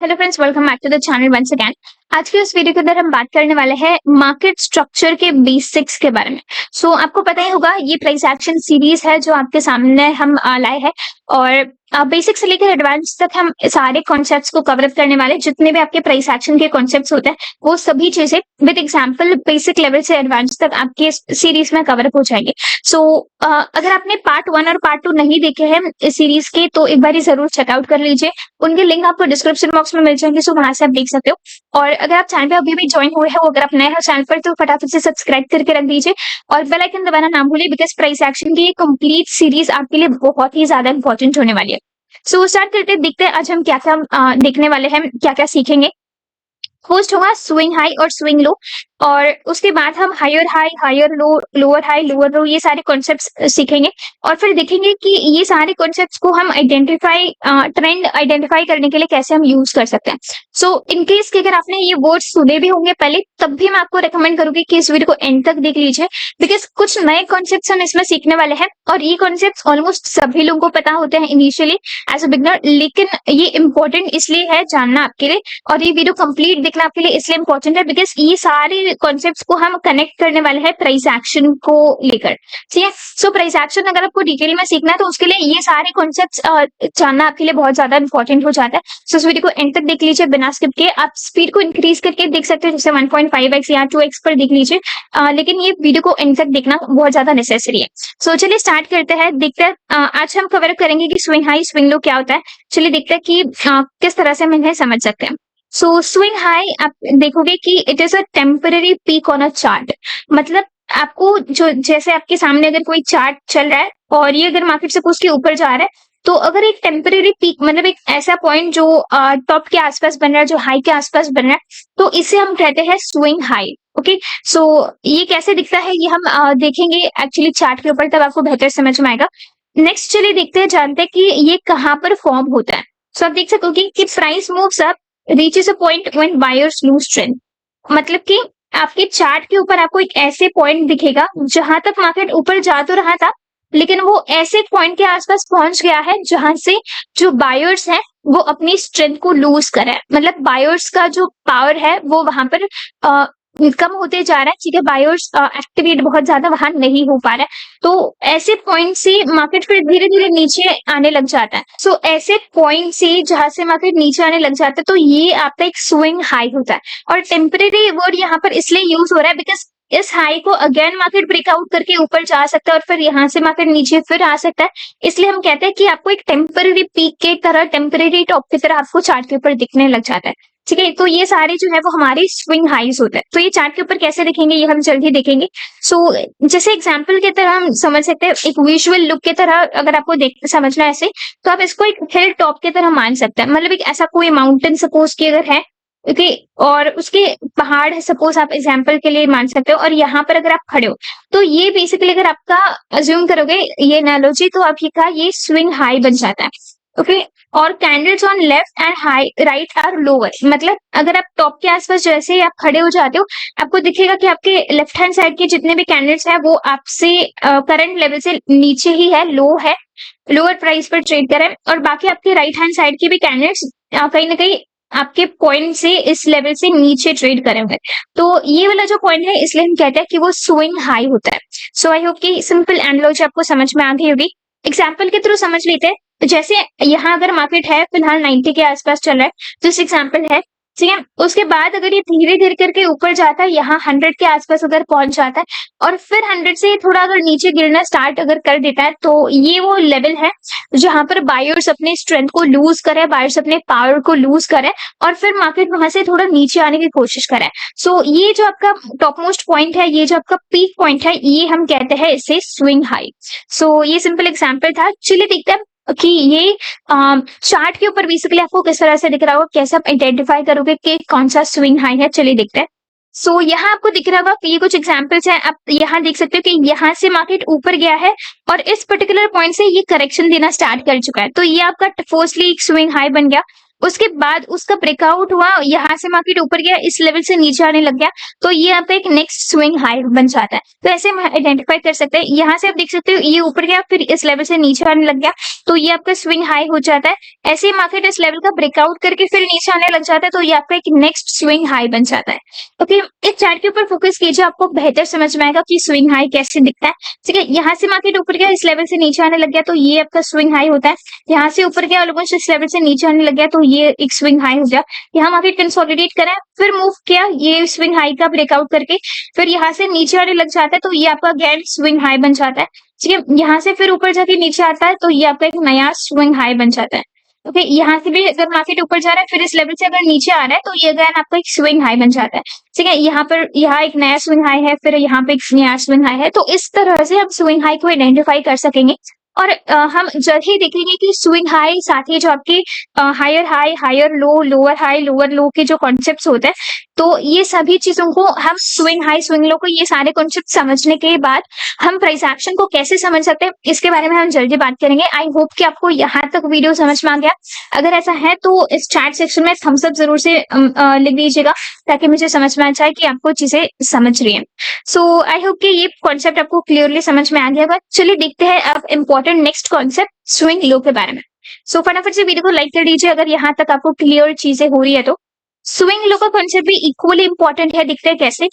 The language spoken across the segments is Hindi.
Hello friends, welcome back to the channel once again. आज के इस वीडियो के अंदर हम बात करने वाले हैं मार्केट स्ट्रक्चर के बेसिक्स के बारे में। आपको पता ही होगा ये प्राइस एक्शन सीरीज है जो आपके सामने हम लाए हैं और बेसिक से लेकर एडवांस तक हम सारे कॉन्सेप्ट्स को कवर अप करने वाले हैं। जितने भी आपके प्राइस एक्शन के कॉन्सेप्ट्स होते हैं वो सभी चीजें विद एग्जाम्पल बेसिक लेवल से एडवांस तक आपके इस सीरीज में कवर अप हो जाएंगे। अगर आपने पार्ट 1 और पार्ट 2 नहीं देखे हैं इस सीरीज के तो एक बार जरूर चेकआउट कर लीजिए। उनके लिंक आपको डिस्क्रिप्शन बॉक्स में मिल जाएंगे, सो वहां से आप देख सकते हो। और अगर आप चैनल पे अभी भी ज्वाइन हुए हैं, अगर आप नए हैं चैनल पर तो फटाफट से सब्सक्राइब करके रख दीजिए और बेल आइकन दबाना ना भूलिए, बिकॉज प्राइस एक्शन की ये कंप्लीट सीरीज आपके लिए बहुत ही ज्यादा इंपॉर्टेंट होने वाली है। स्टार्ट करते देखते हैं आज हम क्या क्या देखने वाले हैं, क्या क्या सीखेंगे। फर्स्ट होगा स्विंग हाई और स्विंग लो, और उसके बाद हम higher high, higher low, lower high, lower low, ये सारे कॉन्सेप्ट्स सीखेंगे। और फिर देखेंगे कि ये सारे कॉन्सेप्ट्स को हम ट्रेंड आइडेंटिफाई करने के लिए कैसे हम यूज कर सकते हैं। इन केस कि अगर आपने ये वर्ड सुने भी होंगे पहले, तब भी मैं आपको रेकमेंड करूंगी कि इस वीडियो को एंड तक देख लीजिए, बिकॉज कुछ नए कॉन्सेप्ट्स हम इसमें सीखने वाले हैं और ये कॉन्सेप्ट्स ऑलमोस्ट सभी लोगों को पता होते हैं इनिशियली एज अ बिगनर, लेकिन ये इंपॉर्टेंट इसलिए है जानना आपके लिए, और ये वीडियो कंप्लीट देखना आपके लिए इसलिए इंपॉर्टेंट है बिकॉज ये सारे कॉन्सेप्ट्स को हम कनेक्ट करने वाले हैं प्राइस एक्शन को लेकर। ठीक है, प्राइस एक्शन अगर आपको डिटेल में सीखना है तो उसके लिए ये सारे कॉन्सेप्ट्स जानना आपके लिए बहुत ज्यादा इंपॉर्टेंट हो जाता है। इस वीडियो को एंड तक देख लीजिए बिना स्किप के। आप स्पीड को इंक्रीज करके देख सकते हो, जैसे 1.5x या 2x पर देख लीजिए, लेकिन ये वीडियो को एंड तक देखना बहुत ज्यादा नेसेसरी है। चलिए स्टार्ट करते हैं, देखते हैं आज हम कवर करेंगे कि स्विंग हाई स्विंग लो क्या होता है। चलिए देखते हैं कि किस तरह से हम इन्हें समझ सकते हैं। स्विंग हाई आप देखोगे कि it is a temporary peak on a chart. मतलब आपको जो जैसे आपके सामने अगर कोई चार्ट चल रहा है और ये अगर मार्केट सपोज के ऊपर जा रहा है, तो अगर एक टेम्पररी पीक मतलब एक ऐसा पॉइंट जो टॉप के आसपास बन रहा है, जो हाई के आसपास बन रहा है, तो इसे हम कहते हैं स्विंग हाई। ओके, ये कैसे दिखता है ये हम देखेंगे एक्चुअली चार्ट के ऊपर, तब आपको बेहतर समझ में आएगा। नेक्स्ट चलिए देखते हैं, जानते हैं कि ये कहाँ पर फॉर्म होता है। आप देख सकोगे कि price moves up reaches a point when buyers lose strength. मतलब कि आपके चार्ट के ऊपर आपको एक ऐसे पॉइंट दिखेगा जहां तक मार्केट ऊपर जा तो रहा था, लेकिन वो ऐसे पॉइंट के आसपास पहुंच गया है जहां से जो बायर्स हैं वो अपनी स्ट्रेंथ को लूज कर रहा है। मतलब बायर्स का जो पावर है वो वहां पर कम होते जा रहा है। ठीक है, बायर्स एक्टिवेट बहुत ज्यादा वहां नहीं हो पा रहा है, तो ऐसे पॉइंट से मार्केट फिर धीरे धीरे नीचे आने लग जाता है। ऐसे पॉइंट से जहां से मार्केट नीचे आने लग जाता है, तो ये आपका एक स्विंग हाई होता है। और टेम्परेरी वर्ड यहाँ पर इसलिए यूज हो रहा है बिकॉज इस हाई को अगेन मार्केट ब्रेकआउट करके ऊपर जा सकता है और फिर यहाँ से मार्केट नीचे फिर आ सकता है। इसलिए हम कहते हैं कि आपको एक टेम्पररी पीक के तरह, टेम्पररी टॉप की तरह आपको चार्ट के ऊपर दिखने लग जाता है। ठीक है, तो ये सारे जो है वो हमारे स्विंग हाईज होते हैं। तो ये चार्ट के ऊपर कैसे दिखेंगे ये हम जल्दी देखेंगे। जैसे एग्जांपल की तरह हम समझ सकते हैं, एक विजुअल लुक की तरह अगर आपको देख समझना है ऐसे, तो आप इसको एक हिल टॉप की तरह मान सकते हैं। मतलब एक ऐसा कोई माउंटेन सपोज की अगर है, ओके, और उसके पहाड़ है सपोज, आप एग्जांपल के लिए मान सकते हो, और यहाँ पर अगर आप खड़े हो तो ये बेसिकली अगर आपका अज्यूम करोगे ये एनालॉजी, तो आप ये स्विंग हाई बन जाता है। ओके, और candles on left and high right are lower. मतलब अगर आप टॉप के आसपास जैसे ही आप खड़े हो जाते हो, आपको दिखेगा कि आपके लेफ्ट हैंड साइड के जितने भी कैंडल्स है वो आपसे करंट लेवल से नीचे ही है, लो है, लोअर प्राइस पर ट्रेड कर रहे हैं, और बाकी आपके राइट हैंड साइड के भी कैंडल्स कहीं ना कहीं आपके पॉइंट से इस लेवल से नीचे ट्रेड करे हुए। तो ये वाला जो पॉइंट है इसलिए हम कहते हैं कि वो स्विंग हाई होता है। आई होप कि सिंपल एनालॉजी आपको समझ में आ गई होगी। एग्जाम्पल के थ्रू समझ लेते हैं। जैसे यहाँ अगर मार्केट है फिलहाल 90 के आसपास चल रहा है, तो एग्जाम्पल है, ठीक है, उसके बाद अगर ये धीरे धीरे करके ऊपर जाता है, यहाँ 100 के आसपास अगर पहुंच जाता है और फिर 100 से थोड़ा अगर नीचे गिरना स्टार्ट अगर कर देता है, तो ये वो लेवल है जहां पर बायर्स अपने स्ट्रेंथ को लूज करे, बायर्स अपने पावर को लूज करे और फिर मार्केट वहां से थोड़ा नीचे आने की कोशिश करे। ये जो आपका टॉप मोस्ट पॉइंट है, ये जो आपका पीक पॉइंट है, ये हम कहते हैं इसे स्विंग हाई। ये सिंपल एग्जाम्पल था। चलिए देखते हैं कि ये चार्ट के ऊपर बेसिकली आपको किस तरह से दिख रहा होगा, कैसे आप आइडेंटिफाई करोगे कि कौन सा स्विंग हाई है। चलिए देखते हैं। यहाँ आपको दिख रहा होगा कि ये कुछ एग्जांपल्स हैं। आप यहाँ देख सकते हो कि यहाँ से मार्केट ऊपर गया है और इस पर्टिकुलर पॉइंट से ये करेक्शन देना स्टार्ट कर चुका है, तो ये आपका फर्स्टली एक स्विंग हाई बन गया। उसके बाद उसका ब्रेकआउट हुआ, यहाँ से मार्केट ऊपर गया, इस लेवल से नीचे आने लग गया, तो ये आपका एक नेक्स्ट स्विंग हाई बन जाता है। तो ऐसे हम आइडेंटिफाई कर सकते हैं। यहाँ से आप देख सकते हो ये ऊपर गया, फिर इस लेवल से नीचे आने लग गया, तो ये आपका स्विंग हाई हो जाता है। ऐसे ही मार्केट इस लेवल का ब्रेकआउट करके फिर नीचे आने लग जाता है, तो ये आपका एक नेक्स्ट स्विंग हाई बन जाता है। ओके, इस चार्ट के ऊपर फोकस कीजिए, आपको बेहतर समझ में आएगा कि स्विंग हाई कैसे दिखता है। ठीक है, यहाँ से मार्केट ऊपर गया, इस लेवल से नीचे आने लग गया, तो ये आपका स्विंग हाई होता है। यहाँ से ऊपर गया, ऑलमोस्ट इस लेवल से नीचे आने लग गया, तो ये एक स्विंग हाई हो गया। यहाँ मार्केट कंसोलिडेट करा, फिर मूव किया ये स्विंग हाई का ब्रेकआउट करके, फिर यहाँ से नीचे आने लग जाता है, तो ये आपका अगेन स्विंग हाई बन जाता है। ठीक है, यहाँ से फिर ऊपर जाके नीचे आता है, तो ये आपका एक नया स्विंग हाई बन जाता है। ओके, यहाँ से भी अगर मार्केट ऊपर जा रहा है, फिर इस लेवल से अगर नीचे आ रहा है, तो ये अगेन आपका एक स्विंग हाई बन जाता है। ठीक है, यहाँ एक नया स्विंग हाई है, फिर यहाँ पे एक नया स्विंग हाई है, तो इस तरह से हम स्विंग हाई को आइडेंटिफाई कर सकेंगे। और हम जल्द ही देखेंगे कि स्विंग हाई साथ ही जो आपकी higher high, higher low, lower high, lower low के जो कॉन्सेप्ट्स होते हैं, तो ये सभी चीजों को हम स्विंग हाई, स्विंग लो को ये सारे कॉन्सेप्ट समझने के बाद हम प्राइस एक्शन को कैसे समझ सकते हैं, इसके बारे में हम जल्दी बात करेंगे। आई होप कि आपको यहाँ तक वीडियो समझ में आ गया। अगर ऐसा है तो इस चैट सेक्शन में थम्स अप जरूर से लिख दीजिएगा, ताकि मुझे समझ में आ जाए कि आपको चीजें समझ रही हैं। सो आई होप कि ये कॉन्सेप्ट आपको क्लियरली समझ में आ गया होगा। चलिए देखते हैं अब important next concept swing low के बारे में। सो फटाफट से वीडियो को लाइक कर दीजिए अगर यहाँ तक आपको क्लियर चीजें हो रही है तो। स्विंग लो का कॉन्सेप्ट भी इक्वली इंपॉर्टेंट है, दिखते हैं कैसे।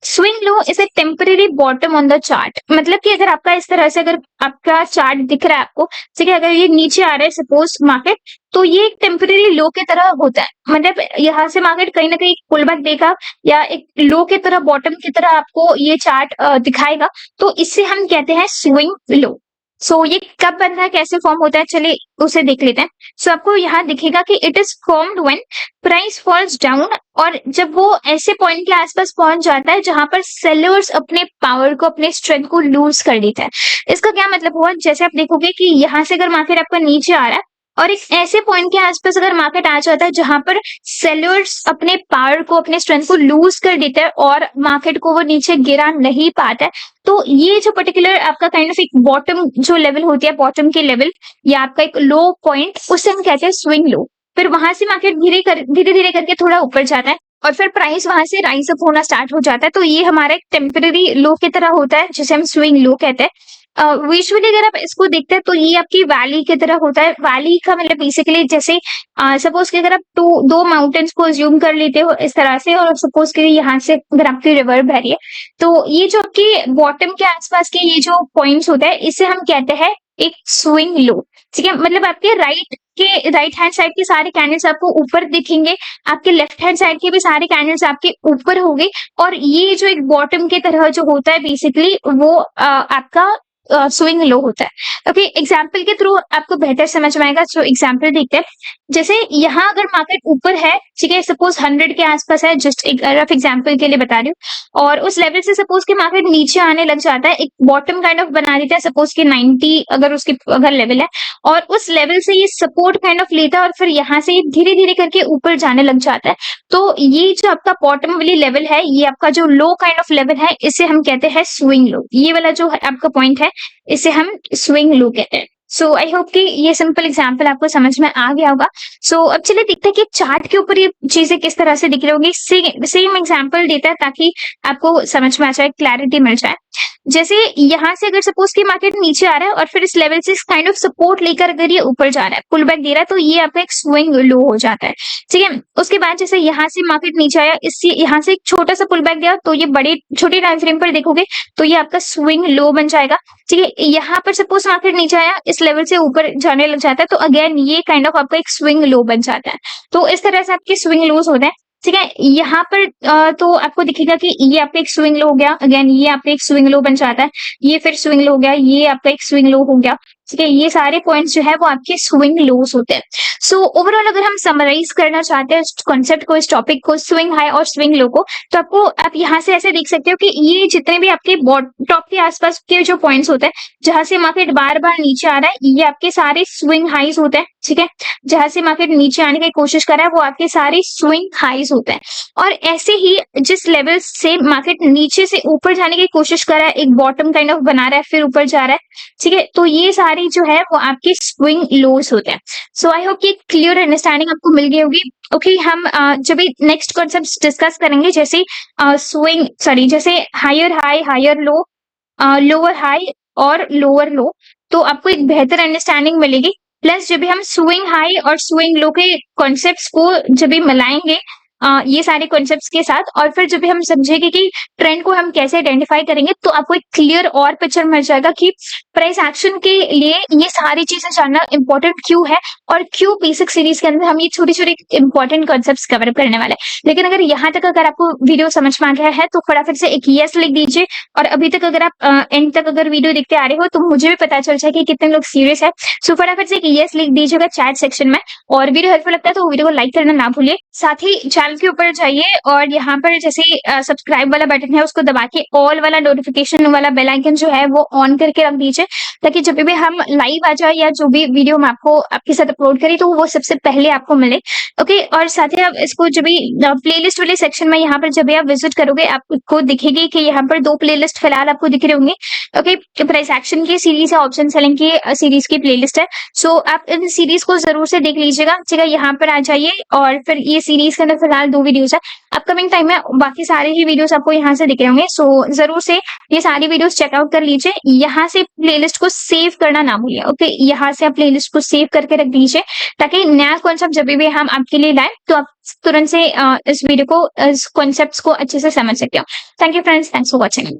Swing low is a temporary bottom on the chart, मतलब कि अगर आपका इस तरह से अगर आपका चार्ट दिख रहा है आपको, ठीक है, अगर ये नीचे आ रहा है सपोज मार्केट, तो ये एक टेम्परेरी लो की तरह होता है। मतलब यहाँ से मार्केट कहीं ना कहीं पुल बैक देगा या एक लो की तरह, बॉटम की तरह आपको ये चार्ट दिखाएगा, तो इससे हम कहते हैं स्विंग लो। सो ये कब बनता है, कैसे फॉर्म होता है, चलिए उसे देख लेते हैं। सो आपको यहाँ दिखेगा कि it is formed when price falls down, और जब वो ऐसे पॉइंट के आसपास पहुंच जाता है जहां पर सेलर्स अपने पावर को, अपने स्ट्रेंथ को लूज कर देता है। इसका क्या मतलब हुआ, जैसे आप देखोगे कि यहाँ से अगर मार्केट आपका नीचे आ रहा है और एक ऐसे पॉइंट के आसपास अगर मार्केट आ जाता है जहां पर सेलर्स अपने पावर को, अपने स्ट्रेंथ को लूज कर देते हैं और मार्केट को वो नीचे गिरा नहीं पाता है, तो ये जो पर्टिकुलर आपका काइंड ऑफ एक बॉटम जो लेवल होती है, बॉटम की लेवल या आपका एक लो पॉइंट, उसे हम कहते हैं स्विंग लो। फिर वहां से मार्केट धीरे धीरे करके थोड़ा ऊपर जाता है और फिर प्राइस वहां से राइज अप होना स्टार्ट हो जाता है, तो ये हमारा एक टेम्पररी लो की तरह होता है जिसे हम स्विंग लो कहते हैं। विजुअली अगर आप इसको देखते हैं तो ये आपकी वैली की तरह होता है। वैली का मतलब बेसिकली जैसे सपोज कि अगर आप दो माउंटेन्स को अज्यूम कर लेते हो इस तरह से, और सपोज कि यहाँ से अगर आपकी रिवर बह रही है, तो ये जो आपकी बॉटम के आसपास के ये जो पॉइंट्स होता है, इसे हम कहते हैं एक स्विंग लो। ठीक है, मतलब आपके राइट हैंड साइड के सारे कैंडल्स आपको ऊपर दिखेंगे, आपके लेफ्ट हैंड साइड के भी सारे कैंडल्स आपके ऊपर होंगे, और ये जो एक बॉटम की तरह जो होता है बेसिकली वो आपका स्विंग लो होता है। ओके, एग्जाम्पल के थ्रू आपको बेहतर समझ में आएगा। सो एग्जाम्पल देखते हैं। जैसे यहाँ अगर मार्केट ऊपर है, ठीक है, सपोज 100 के आसपास है, जस्ट एक रफ एग्जाम्पल के लिए बता रही हूँ, और उस लेवल से सपोज कि मार्केट नीचे आने लग जाता है, एक बॉटम काइंड ऑफ बना देता है, सपोज कि 90 अगर उसकी अगर लेवल है, और उस लेवल से ये सपोर्ट काइंड ऑफ लेता है और फिर यहाँ से धीरे धीरे करके ऊपर जाने लग जाता है, तो ये जो आपका बॉटम वाली लेवल है, ये आपका जो लो काइंड ऑफ लेवल है, इसे हम कहते हैं स्विंग लो। ये वाला जो आपका पॉइंट है, इसे हम स्विंग लो कहते हैं। सो आई होप कि ये सिंपल एग्जांपल आपको समझ में आ गया होगा। सो अब चलिए देखते हैं कि चार्ट के ऊपर ये चीजें किस तरह से दिख रही होगी। सेम एग्जांपल देता है ताकि आपको समझ में आ जाए, क्लैरिटी मिल जाए। जैसे यहाँ से अगर सपोज कि मार्केट नीचे आ रहा है और फिर इस लेवल से काइंड ऑफ सपोर्ट लेकर अगर ये ऊपर जा रहा है, पुल बैक दे रहा है, तो ये आपका एक स्विंग लो हो जाता है। ठीक है, उसके बाद जैसे यहाँ से मार्केट नीचे आया, इससे यहाँ से एक छोटा सा पुल बैक दिया, तो ये छोटे टाइम फ्रेम पर देखोगे तो ये आपका स्विंग लो बन जाएगा। ठीक है, यहाँ पर सपोज मार्केट नीचे आया, इस लेवल से ऊपर जाने लग जाता है, तो अगेन ये काइंड ऑफ आपका एक स्विंग लो बन जाता है। तो इस तरह से आपके स्विंग लोज होते हैं। ठीक है, यहाँ पर तो आपको दिखेगा कि ये आपका एक स्विंग लो हो गया, अगेन ये आपका एक स्विंग लो बन जाता है, ये फिर स्विंग लो हो गया, ये आपका एक स्विंग लो हो गया। ठीक है, ये सारे पॉइंट्स जो है वो आपके स्विंग लोस होते हैं। सो ओवरऑल अगर हम समराइज करना चाहते हैं इस कॉन्सेप्ट को, इस टॉपिक को, स्विंग हाई और स्विंग लो को, तो आप यहाँ से ऐसे देख सकते हो कि ये जितने भी आपके टॉप के आसपास के जो पॉइंट्स होते हैं जहां से मार्केट बार बार नीचे आ रहा है, ये आपके सारे स्विंग हाइज होते हैं। ठीक है? जहाँ से मार्केट नीचे आने की कोशिश कर रहा है वो आपके सारे स्विंग हाइज़ होते हैं। और ऐसे ही जिस लेवल से मार्केट नीचे से ऊपर जाने की कोशिश कर रहा है, एक बॉटम काइंड ऑफ बना रहा है, फिर ऊपर जा रहा है, ठीक है? तो ये सारी जो है वो आपके स्विंग लोज़ होते हैं। सो आई होप कि क्लियर अंडरस्टैंडिंग आपको मिल गई होगी। ओके, हम जब भी नेक्स्ट कॉन्सेप्ट्स डिस्कस करेंगे, जैसे जैसे higher high, higher low, lower high और लोअर लो, तो आपको एक बेहतर अंडरस्टैंडिंग मिलेगी। प्लस जब भी हम स्विंग हाई और स्विंग लो के कॉन्सेप्ट्स को जब भी मिलाएंगे ये सारे कॉन्सेप्ट्स के साथ, और फिर जब भी हम समझेंगे कि ट्रेंड को हम कैसे आइडेंटिफाई करेंगे, तो आपको एक क्लियर और पिक्चर मिल जाएगा कि प्राइस एक्शन के लिए ये सारी चीजें जानना इंपॉर्टेंट क्यों है, और क्यों बेसिक सीरीज के अंदर हम ये छोटी छोटी इंपॉर्टेंट कॉन्सेप्ट्स कवर करने वाले हैं। लेकिन अगर यहाँ तक अगर आपको वीडियो समझ में आ गया है तो फटाफट से एक यस लिख दीजिए। और अभी तक अगर आप एंड तक अगर वीडियो देखते आ रहे हो तो मुझे भी पता चल जाए कि कितने लोग सीरियस है। सो फटाफट से एक यस लिख दीजिएगा चैट सेक्शन में। और वीडियो हेल्पफुल लगता है तो वीडियो को लाइक करना ना भूलिए। साथ ही चैनल के ऊपर जाइए और यहाँ पर जैसे सब्सक्राइब वाला बटन है उसको दबा के ऑल वाला नोटिफिकेशन वाला बेल आइकन जो है वो ऑन करके रख दीजिए, ताकि जब भी हम लाइव आ जाए या जो भी वीडियो हम आपको आपके साथ अपलोड करें तो वो सबसे पहले आपको मिले। ओके, और साथ ही आप इसको जब भी प्लेलिस्ट वाले सेक्शन में यहाँ पर जब भी आप विजिट करोगे आपको दिखेगी कि यहाँ पर 2 प्लेलिस्ट फिलहाल आपको दिख रहे होंगे। ओके, प्राइस एक्शन की सीरीज है, ऑप्शन सेलिंग की सीरीज की प्लेलिस्ट है। सो आप इन सीरीज को जरूर से देख लीजिएगा। ठीक है, यहाँ पर आ जाइए और फिर ये सीरीज के अंदर फिलहाल 2 वीडियोस है। अपकमिंग टाइम में बाकी सारे ही वीडियोस आपको यहाँ से दिख रहे होंगे। सो जरूर से ये सारी वीडियोस चेकआउट कर लीजिए। यहाँ से प्लेलिस्ट को सेव करना ना भूलिए। ओके, यहाँ से आप प्लेलिस्ट को सेव करके रख दीजिए, ताकि नया कॉन्सेप्ट जब भी हम आपके लिए लाए तो आप तुरंत से इस वीडियो को, इस कॉन्सेप्ट्स को अच्छे से समझ सकते हो। Thank you friends, thanks for watching.